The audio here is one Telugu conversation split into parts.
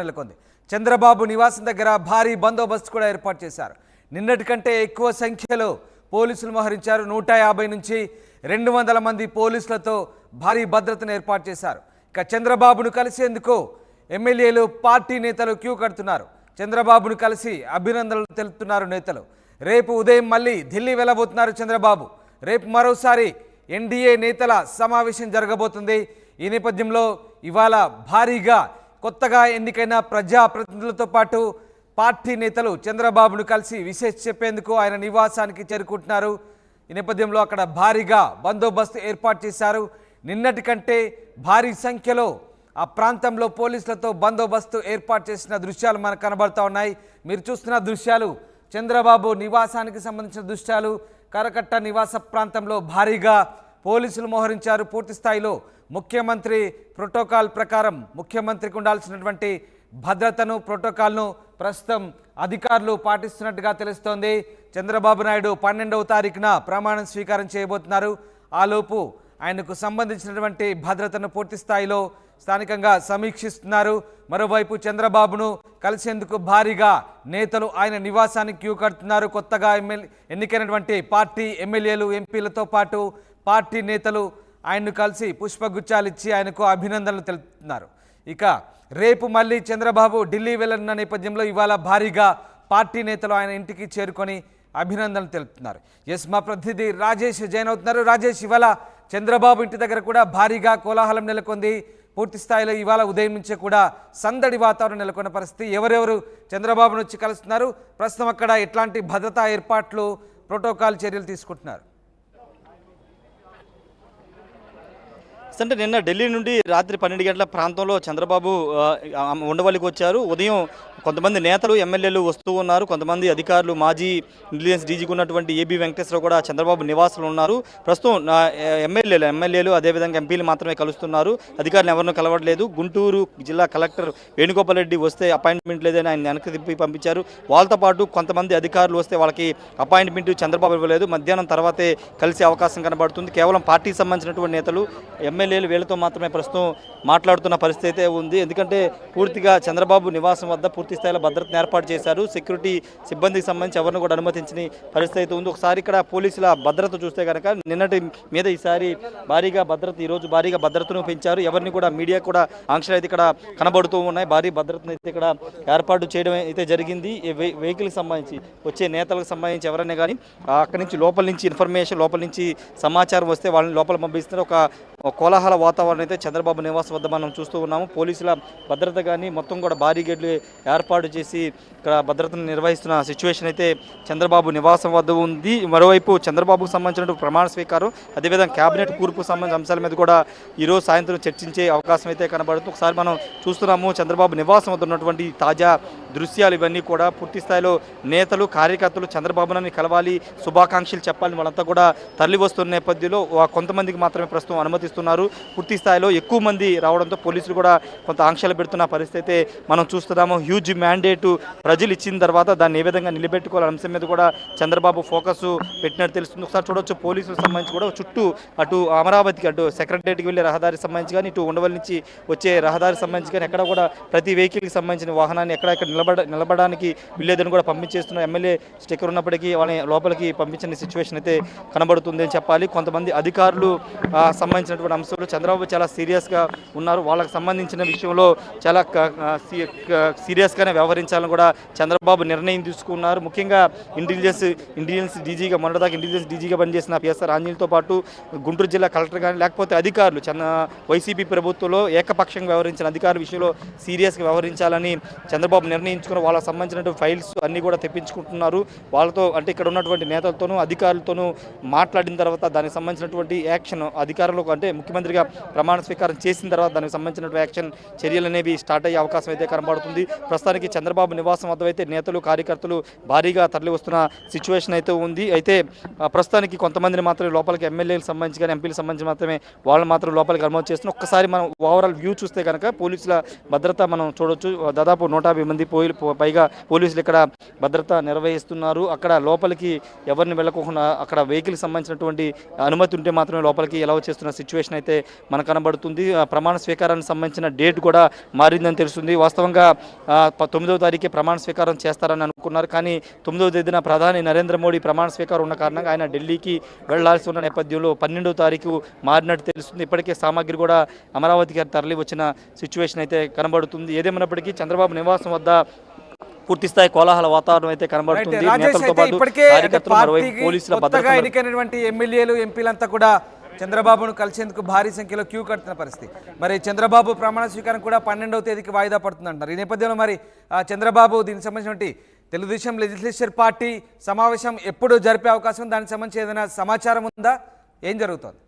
నెలకొంది. చంద్రబాబు నివాసం దగ్గర భారీ బందోబస్తు కూడా ఏర్పాటు చేశారు. నిన్నటి కంటే ఎక్కువ సంఖ్యలో పోలీసులు మోహరించారు. 150 నుంచి 200 మంది పోలీసులతో భారీ భద్రతను ఏర్పాటు చేశారు. ఇక చంద్రబాబును కలిసేందుకు ఎమ్మెల్యేలు, పార్టీ నేతలు క్యూ కడుతున్నారు. చంద్రబాబును కలిసి అభినందనలు తెలుపుతున్నారు నేతలు. రేపు ఉదయం మళ్ళీ ఢిల్లీ వెళ్ళబోతున్నారు చంద్రబాబు. రేపు మరోసారి ఎన్డీఏ నేతల సమావేశం జరగబోతుంది. ఈ నేపథ్యంలో ఇవాళ భారీగా కొత్తగా ఎన్నికైన ప్రజాప్రతినిధులతో పాటు పార్టీ నేతలు చంద్రబాబును కలిసి విశేష చెప్పేందుకు ఆయన నివాసానికి చేరుకుంటున్నారు. ఈ నేపథ్యంలో అక్కడ భారీగా బందోబస్తు ఏర్పాటు చేశారు. నిన్నటి కంటే భారీ సంఖ్యలో ఆ ప్రాంతంలో పోలీసులతో బందోబస్తు ఏర్పాటు చేసిన దృశ్యాలు మనకు కనబడతా ఉన్నాయి. మీరు చూస్తున్న దృశ్యాలు చంద్రబాబు నివాసానికి సంబంధించిన దృశ్యాలు. కరకట్ట నివాస ప్రాంతంలో భారీగా పోలీసులు మోహరించారు. పూర్తి స్థాయిలో ముఖ్యమంత్రి ప్రోటోకాల్ ప్రకారం ముఖ్యమంత్రికి ఉండాల్సినటువంటి భద్రతను, ప్రోటోకాల్ను ప్రస్తుతం అధికారులు పాటిస్తున్నట్టుగా తెలుస్తోంది. చంద్రబాబు నాయుడు 12వ తారీఖున ప్రమాణ స్వీకారం చేయబోతున్నారు. ఆలోపు ఆయనకు సంబంధించినటువంటి భద్రతను పూర్తి స్థాయిలో స్థానికంగా సమీక్షిస్తున్నారు. మరోవైపు చంద్రబాబును కలిసేందుకు భారీగా నేతలు ఆయన నివాసానికి క్యూ కడుతున్నారు. కొత్తగా ఎన్నికైనటువంటి పార్టీ ఎమ్మెల్యేలు, ఎంపీలతో పాటు పార్టీ నేతలు ఆయన్ను కలిసి పుష్పగుచ్చాలు ఇచ్చి ఆయనకు అభినందనలు తెలుపుతున్నారు. ఇక రేపు మళ్ళీ చంద్రబాబు ఢిల్లీ వెళ్ళనున్న నేపథ్యంలో ఇవాళ భారీగా పార్టీ నేతలు ఆయన ఇంటికి చేరుకొని అభినందనలు తెలుపుతున్నారు. ఎస్, మా ప్రతినిధి రాజేష్ జాయిన్ అవుతున్నారు. రాజేష్, ఇవాళ చంద్రబాబు ఇంటి దగ్గర కూడా భారీగా కోలాహలం నెలకొంది. పూర్తి స్థాయిలో ఇవాళ ఉదయం నుంచే కూడా సందడి వాతావరణం నెలకొన్న పరిస్థితి. ఎవరెవరు చంద్రబాబును వచ్చి కలుస్తున్నారు, ప్రస్తుతం అక్కడ ఎట్లాంటి భద్రతా ఏర్పాట్లు, ప్రోటోకాల్ చర్యలు తీసుకుంటున్నారు? అంటే నిన్న ఢిల్లీ నుండి రాత్రి 12 గంటల ప్రాంతంలో చంద్రబాబు ఉండవల్లికి వచ్చారు. ఉదయం కొంతమంది నేతలు, ఎమ్మెల్యేలు వస్తూ ఉన్నారు. కొంతమంది అధికారులు, మాజీ ఇంటెలిజెన్స్ డీజీకి ఉన్నటువంటి ఏబీ వెంకటేశ్వరరావు కూడా చంద్రబాబు నివాసంలో ఉన్నారు. ప్రస్తుతం ఎమ్మెల్యేలు అదేవిధంగా ఎంపీలు మాత్రమే కలుస్తున్నారు. అధికారులు ఎవరినూ కలవట్లేదు. గుంటూరు జిల్లా కలెక్టర్ వేణుగోపాల్ రెడ్డి వస్తే అపాయింట్మెంట్ లేదని ఆయన వెనక్కి తిప్పి పంపించారు. వాళ్ళతో పాటు కొంతమంది అధికారులు వస్తే వాళ్ళకి అపాయింట్మెంట్ చంద్రబాబు ఇవ్వలేదు. మధ్యాహ్నం తర్వాతే కలిసే అవకాశం కనబడుతుంది. కేవలం పార్టీకి సంబంధించినటువంటి నేతలు, ఎమ్మెల్యేలు వీళ్ళతో మాత్రమే ప్రస్తుతం మాట్లాడుతున్న పరిస్థితి అయితే ఉంది. ఎందుకంటే పూర్తిగా చంద్రబాబు నివాసం వద్ద పూర్తి స్థాయిలో భద్రతను ఏర్పాటు చేశారు. సెక్యూరిటీ సిబ్బందికి సంబంధించి ఎవరిని కూడా అనుమతించని పరిస్థితి అయితే ఉంది. ఒకసారి ఇక్కడ పోలీసుల భద్రత చూస్తే కనుక నిన్నటి మీద ఈసారి భారీగా భద్రత, ఈరోజు భారీగా భద్రతను పెంచారు. ఎవరిని కూడా, మీడియా కూడా ఆంక్షలు అయితే ఇక్కడ కనబడుతూ ఉన్నాయి. భారీ భద్రతను అయితే ఇక్కడ ఏర్పాటు చేయడం అయితే జరిగింది. వెహికల్కి సంబంధించి వచ్చే నేతలకు సంబంధించి ఎవరైనా కానీ అక్కడి నుంచి లోపల నుంచి ఇన్ఫర్మేషన్, లోపల నుంచి సమాచారం వస్తే వాళ్ళని లోపల పంపిస్తున్నారు. ఒక కోలాహల వాతావరణం అయితే చంద్రబాబు నివాసం వద్ద మనం చూస్తూ ఉన్నాము. పోలీసుల భద్రత కానీ మొత్తం కూడా భారీ గేట్లు ఏర్పాటు చేసి ఇక్కడ భద్రతను నిర్వహిస్తున్న సిచ్యువేషన్ అయితే చంద్రబాబు నివాసం వద్ద ఉంది. మరోవైపు చంద్రబాబుకు సంబంధించిన ప్రమాణ స్వీకారం, అదేవిధంగా కేబినెట్ కూర్పు సంబంధించిన అంశాల మీద కూడా ఈరోజు సాయంత్రం చర్చించే అవకాశం అయితే కనబడుతుంది. ఒకసారి మనం చూస్తున్నాము చంద్రబాబు నివాసం వద్ద ఉన్నటువంటి తాజా దృశ్యాలు. ఇవన్నీ కూడా పూర్తి స్థాయిలో నేతలు, కార్యకర్తలు చంద్రబాబుని కలవాలి, శుభాకాంక్షలు చెప్పాలని వాళ్ళంతా కూడా తరలి వస్తున్న నేపథ్యంలో కొంతమందికి మాత్రమే ప్రస్తుతం అనుమతిస్తున్నారు. పూర్తి స్థాయిలో ఎక్కువ మంది రావడంతో పోలీసులు కూడా కొంత ఆంక్షలు పెడుతున్న పరిస్థితి అయితే మనం చూస్తున్నాము. హ్యూజ్ మ్యాండేటు ప్రజలు ఇచ్చిన తర్వాత దాన్ని ఏ విధంగా నిలబెట్టుకోవాలనే అంశం మీద కూడా చంద్రబాబు ఫోకస్ పెట్టినట్టు తెలుస్తుంది. ఒకసారి చూడవచ్చు పోలీసులకు సంబంధించి కూడా చుట్టూ అటు అమరావతికి, అటు సెక్రటరియట్కి వెళ్ళే రహదారికి సంబంధించి కానీ, ఇటు ఉండవల్లి నుంచి వచ్చే రహదారికి సంబంధించి కానీ ఎక్కడ కూడా ప్రతి వెహికల్కి సంబంధించిన వాహనాన్ని ఎక్కడెక్కడ నిలబడడానికి వీళ్ళేదని కూడా పంపించేస్తున్న ఎమ్మెల్యే స్టిక్కర్ ఉన్నప్పటికీ వాళ్ళని లోపలికి పంపించిన సిచ్యువేషన్ అయితే కనబడుతుంది అని చెప్పాలి. కొంతమంది అధికారులు సంబంధించినటువంటి అంశాలు చంద్రబాబు చాలా సీరియస్గా ఉన్నారు. వాళ్ళకి సంబంధించిన విషయంలో చాలా సీరియస్గానే వ్యవహరించాలని కూడా చంద్రబాబు నిర్ణయం తీసుకున్నారు. ముఖ్యంగా ఇంటెలిజెన్స్ డీజీగా, మొన్నటిదాకా ఇంటెలిజెన్స్ డీజీగా పనిచేసిన పిఎస్ఆర్ ఆంజనేయులతో పాటు గుంటూరు జిల్లా కలెక్టర్ కానీ, లేకపోతే అధికారులు వైసీపీ ప్రభుత్వంలో ఏకపక్షంగా వ్యవహరించిన అధికారుల విషయంలో సీరియస్గా వ్యవహరించాలని చంద్రబాబు నిర్ణయించుకున్న వాళ్ళకి సంబంధించినటువంటి ఫైల్స్ అన్నీ కూడా తెప్పించుకుంటున్నారు. వాళ్ళతో అంటే ఇక్కడ ఉన్నటువంటి నేతలతోనూ అధికారులతోనూ మాట్లాడిన తర్వాత దానికి సంబంధించినటువంటి యాక్షన్ అధికారులకు, అంటే ముఖ్యమంత్రిగా ప్రమాణ స్వీకారం చేసిన తర్వాత దానికి సంబంధించినటువంటి యాక్షన్ చర్యలు అనేవి స్టార్ట్ అయ్యే అవకాశం అయితే కనబడుతుంది. ప్రస్తుతానికి చంద్రబాబు నివాసం వద్ద అయితే నేతలు, కార్యకర్తలు భారీగా తరలి వస్తున్న సిచ్యువేషన్ అయితే ఉంది. అయితే ప్రస్తుతానికి కొంతమందిని మాత్రమే లోపలికి, ఎమ్మెల్యేలకు సంబంధించి కానీ ఎంపీలకు సంబంధించి మాత్రమే వాళ్ళని మాత్రం లోపలికి అనుమతి చేస్తున్నాం. ఒక్కసారి మనం ఓవరాల్ వ్యూ చూస్తే కనుక పోలీసుల భద్రత మనం చూడొచ్చు. దాదాపు 150 మంది పైగా పోలీసులు ఇక్కడ భద్రత నిర్వహిస్తున్నారు. అక్కడ లోపలికి ఎవరిని వెళ్ళకోకుండా అక్కడ వెహికల్కి సంబంధించినటువంటి అనుమతి ఉంటే మాత్రమే లోపలికి ఎలా చేస్తున్న సిచ్యువేషన్ అయితే మనకు కనబడుతుంది. ప్రమాణ స్వీకారానికి సంబంధించిన డేట్ కూడా మారిందని తెలుస్తుంది. వాస్తవంగా 9వ తారీఖే ప్రమాణ స్వీకారం చేస్తారని అనుకున్నారు. కానీ 9వ తేదీన ప్రధాని నరేంద్ర మోడీ ప్రమాణ స్వీకారం ఉన్న కారణంగా ఆయన ఢిల్లీకి వెళ్లాల్సి ఉన్న నేపథ్యంలో 12వ తారీఖు మారినట్టు తెలుస్తుంది. ఇప్పటికే సామాగ్రి కూడా అమరావతికి తరలి వచ్చిన సిచ్యువేషన్ అయితే కనబడుతుంది. ఏదేమైనప్పటికీ చంద్రబాబు నివాసం వద్ద పూర్తిస్థాయి కోలాహల వాతావరణం అయితే కనబడుతుంది. నేతలతో పాటు కార్యకర్తలు, మరోవైపు పోలీసుల భద్రత ఎన్నికైనటువంటి ఎమ్మెల్యేలు ఎంపీలంతా కూడా చంద్రబాబును కలిసేందుకు భారీ సంఖ్యలో క్యూ కడుతున్న పరిస్థితి. మరి చంద్రబాబు ప్రమాణ స్వీకారం కూడా 12వ తేదీకి వాయిదా పడుతుందంటారు. ఈ నేపథ్యంలో మరి చంద్రబాబు దీనికి సంబంధించినటువంటి తెలుగుదేశం లెజిస్లేచర్ పార్టీ సమావేశం ఎప్పుడు జరిపే అవకాశం, దానికి సంబంధించి ఏదైనా సమాచారం ఉందా? ఏం జరుగుతుంది?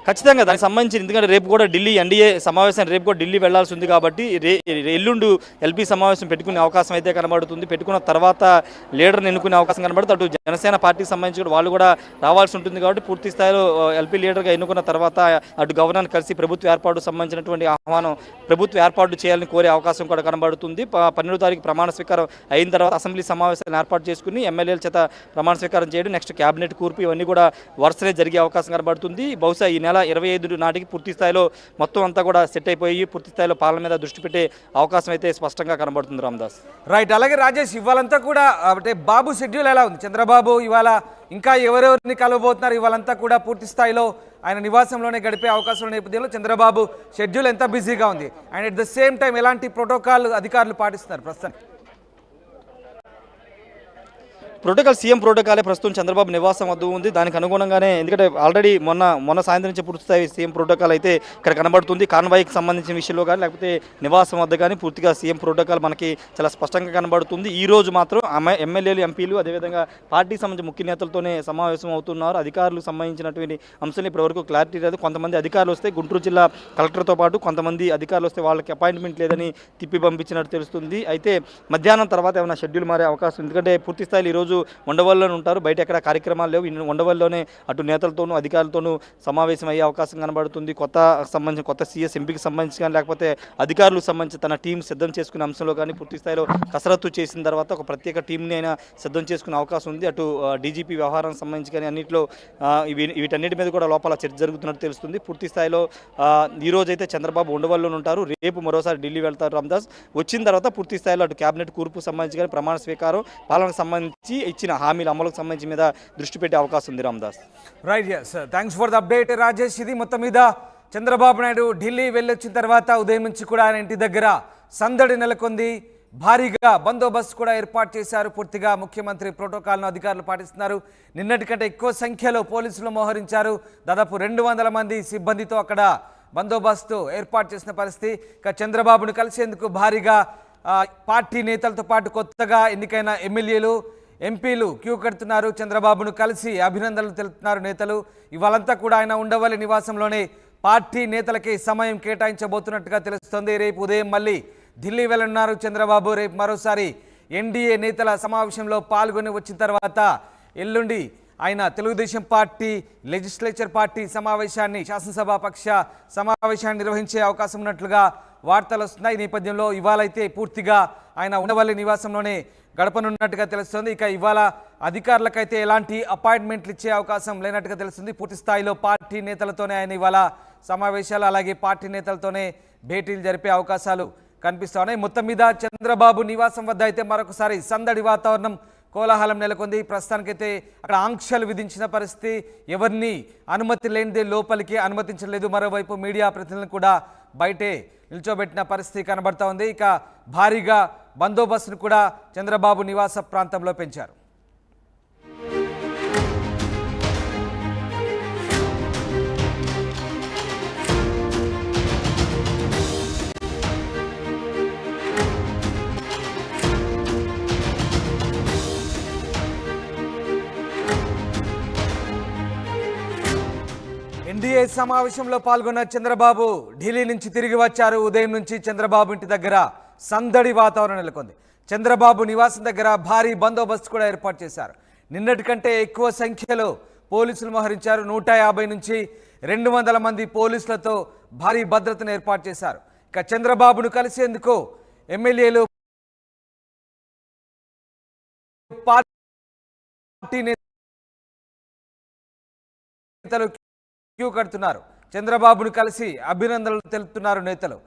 ఖచ్చితంగా దానికి సంబంధించి, ఎందుకంటే రేపు కూడా ఢిల్లీ ఎన్డీఏ సమావేశం రేపు కూడా ఢిల్లీ వెళ్లాల్సి ఉంది కాబట్టి ఎల్లుండి ఎల్పీ సమావేశం పెట్టుకునే అవకాశం అయితే కనబడుతుంది. పెట్టుకున్న తర్వాత లీడర్ని ఎన్నుకునే అవకాశం కనబడుతుంది. అటు జనసేన పార్టీకి సంబంధించి వాళ్ళు కూడా రావాల్సి ఉంటుంది కాబట్టి పూర్తి స్థాయిలో ఎల్పీ లీడర్గా ఎన్నుకున్న తర్వాత అటు గవర్నర్ కలిసి ప్రభుత్వ ఏర్పాటు సంబంధించినటువంటి ఆహ్వానం ప్రభుత్వ ఏర్పాటు చేయాలని కోరే అవకాశం కూడా కనబడుతుంది. 12వ తారీఖు ప్రమాణ స్వీకారం అయిన తర్వాత అసెంబ్లీ సమావేశాలను ఏర్పాటు చేసుకుని ఎమ్మెల్యేల చేత ప్రమాణ స్వీకారం చేయడం, నెక్స్ట్ క్యాబినెట్ కూర్పు ఇవన్నీ కూడా వరుసనే జరిగే అవకాశం కనబడుతుంది. బహుశా ఈ నెల 25 నాటికి పూర్తి స్థాయిలో మొత్తం అంతా కూడా సెట్ అయిపోయి పూర్తి స్థాయిలో పాలన మీద దృష్టి పెట్టే అవకాశం అయితే స్పష్టంగా కనబడుతుంది. రామదాస్ రైట్. అలాగే రాజేష్, ఇవాళంతా కూడా అంటే బాబు షెడ్యూల్ ఎలా ఉంది? చంద్రబాబు ఇవాళ ఇంకా ఎవరెవరిని కలవబోతున్నారు? ఇవాళంతా కూడా పూర్తి స్థాయిలో ఆయన నివాసంలోనే గడిపే అవకాశం నేపథ్యంలో చంద్రబాబు షెడ్యూల్ ఎంత బిజీగా ఉంది and at the same time ఎలాంటి ప్రోటోకాల్ అధికారులు పాటిస్తున్నారు ప్రస్తుతం? ప్రోటోకాల్ సీఎం ప్రోటోకాలే ప్రస్తుతం చంద్రబాబు నివాసం వద్ద ఉంది. దానికి అనుగుణంగానే, ఎందుకంటే ఆల్రెడీ మొన్న సాయంత్రం నుంచి పూర్తిస్థాయి సీఎం ప్రోటోకాల్ అయితే ఇక్కడ కనబడుతుంది. కాన్వాయ్కి సంబంధించిన విషయంలో కానీ లేకపోతే నివాసం వద్ద కానీ పూర్తిగా సీఎం ప్రోటోకాల్ మనకి చాలా స్పష్టంగా కనబడుతుంది. ఈ రోజు మాత్రం ఎమ్మెల్యేలు, ఎంపీలు, అదేవిధంగా పార్టీకి సంబంధించిన ముఖ్య నేతలతోనే సమావేశం అవుతున్నారు. అధికారులకు సంబంధించినటువంటి అంశాలు ఇప్పటివరకు క్లారిటీ లేదు. కొంతమంది అధికారులు వస్తే గుంటూరు జిల్లా కలెక్టర్తో పాటు కొంతమంది అధికారులు వస్తే వాళ్ళకి అపాయింట్మెంట్ లేదని తిప్పి పంపించినట్టు తెలుస్తుంది. అయితే మధ్యాహ్నం తర్వాత ఏమైనా షెడ్యూల్ మారే అవకాశం, ఎందుకంటే పూర్తి స్థాయిలో ఈరోజు ఉండవల్లిలోనే ఉంటారు, బయట ఎక్కడ కార్యక్రమాలు లేవు. ఉండవల్లిలోనే అటు నేతలతోనూ అధికారులతోనూ సమావేశం అయ్యే అవకాశం కనబడుతుంది. కొత్త సీఎస్ ఎంపీకి సంబంధించి కానీ లేకపోతే అధికారులకు సంబంధించి తన టీం సిద్ధం చేసుకునే అంశంలో కానీ పూర్తి స్థాయిలో కసరత్తు చేసిన తర్వాత ఒక ప్రత్యేక టీంని అయినా సిద్ధం చేసుకునే అవకాశం ఉంది. అటు డీజీపీ వ్యవహారానికి సంబంధించి కానీ అన్నింటిలో వీటన్నిటి మీద కూడా లోపల చర్చ జరుగుతున్నట్టు తెలుస్తుంది. పూర్తి స్థాయిలో ఈ రోజు అయితే చంద్రబాబు ఉండవల్లిలో ఉంటారు, రేపు మరోసారి ఢిల్లీ వెళ్తారు రామదాస్. వచ్చిన తర్వాత పూర్తి స్థాయిలో అటు క్యాబినెట్ కూర్పు సంబంధించి కానీ ప్రమాణ స్వీకారం, పాలనకు సంబంధించి ఇచ్చిన హామీల అమలుకు సంబంధించి మీద దృష్టి పెట్టే అవకాశం ఉంది Ramdas. Right, thanks for the update Rajesh. ఇది మొత్తం మీద చంద్రబాబు నాయుడు ఢిల్లీ వెళ్ళొచ్చిన తర్వాత ఉదయం నుంచి కూడా ఆయన ఇంటి దగ్గర సందడి నెలకొంది. భారీగా బందోబస్తు కూడా ఏర్పాటు చేశారు. పూర్తిగా ముఖ్యమంత్రి ప్రోటోకాల్ను అధికారులు పాటిస్తున్నారు. నిన్నటి కంటే ఎక్కువ సంఖ్యలో పోలీసులు మోహరించారు. దాదాపు 200 మంది సిబ్బందితో అక్కడ బందోబస్తు ఏర్పాటు చేసిన పరిస్థితి. ఇక చంద్రబాబును కలిసేందుకు భారీగా పార్టీ నేతలతో పాటు కొత్తగా ఎన్నికైన ఎమ్మెల్యేలు, ఎంపీలు క్యూ కడుతున్నారు. చంద్రబాబును కలిసి అభినందనలు తెలుపుతున్నారు నేతలు. ఇవాళంతా కూడా ఆయన ఉండవల్లి నివాసంలోనే పార్టీ నేతలకి సమయం కేటాయించబోతున్నట్టుగా తెలుస్తోంది. రేపు ఉదయం మళ్ళీ ఢిల్లీ వెళ్ళనున్నారు చంద్రబాబు. రేపు మరోసారి ఎన్డీఏ నేతల సమావేశంలో పాల్గొని వచ్చిన తర్వాత ఎల్లుండి ఆయన తెలుగుదేశం పార్టీ లెజిస్లేచర్ పార్టీ సమావేశాన్ని, శాసనసభాపక్ష సమావేశాన్ని నిర్వహించే అవకాశం ఉన్నట్లుగా వార్తలు వస్తున్నాయి. ఈ నేపథ్యంలో ఇవాళైతే పూర్తిగా ఆయన ఉండవల్లి నివాసంలోనే గడపనున్నట్టుగా తెలుస్తుంది. ఇక ఇవాళ అధికారులకైతే ఎలాంటి అపాయింట్మెంట్లు ఇచ్చే అవకాశం లేనట్టుగా తెలుస్తుంది. పూర్తి స్థాయిలో పార్టీ నేతలతోనే ఆయన ఇవాళ సమావేశాలు, అలాగే పార్టీ నేతలతోనే భేటీలు జరిపే అవకాశాలు కనిపిస్తూ ఉన్నాయి. మొత్తం మీద చంద్రబాబు నివాసం వద్ద అయితే మరొకసారి సందడి వాతావరణం, కోలాహలం నెలకొంది. ప్రస్తుతానికైతే అక్కడ ఆంక్షలు విధించిన పరిస్థితి, ఎవరిని అనుమతి లేనిదే లోపలికి అనుమతించలేదు. మరోవైపు మీడియా ప్రతినిధులను కూడా బయటే నిల్చోబెట్టిన పరిస్థితి కనబడతా ఉంది. ఇక భారీగా బందోబస్తును కూడా చంద్రబాబు నివాస ప్రాంతంలో పెంచారు. ఎన్డీఏ సమావేశంలో పాల్గొన్న చంద్రబాబు ఢిల్లీ నుంచి తిరిగి వచ్చారు. ఉదయం నుంచి చంద్రబాబు ఇంటి దగ్గర సందడి వాతావరణం నెలకొంది. చంద్రబాబు నివాసం దగ్గర భారీ బందోబస్తు కూడా ఏర్పాటు చేశారు. నిన్నటి కంటే ఎక్కువ సంఖ్యలో పోలీసులు మోహరించారు. 150 నుంచి 200 మంది పోలీసులతో భారీ భద్రతను ఏర్పాటు చేశారు. ఇక చంద్రబాబును కలిసేందుకు ఎమ్మెల్యేలు పార్టీ నేతలు క్యూ కడుతున్నారు. చంద్రబాబును కలిసి అభినందనలు తెలుపుతున్నారు నేతలు.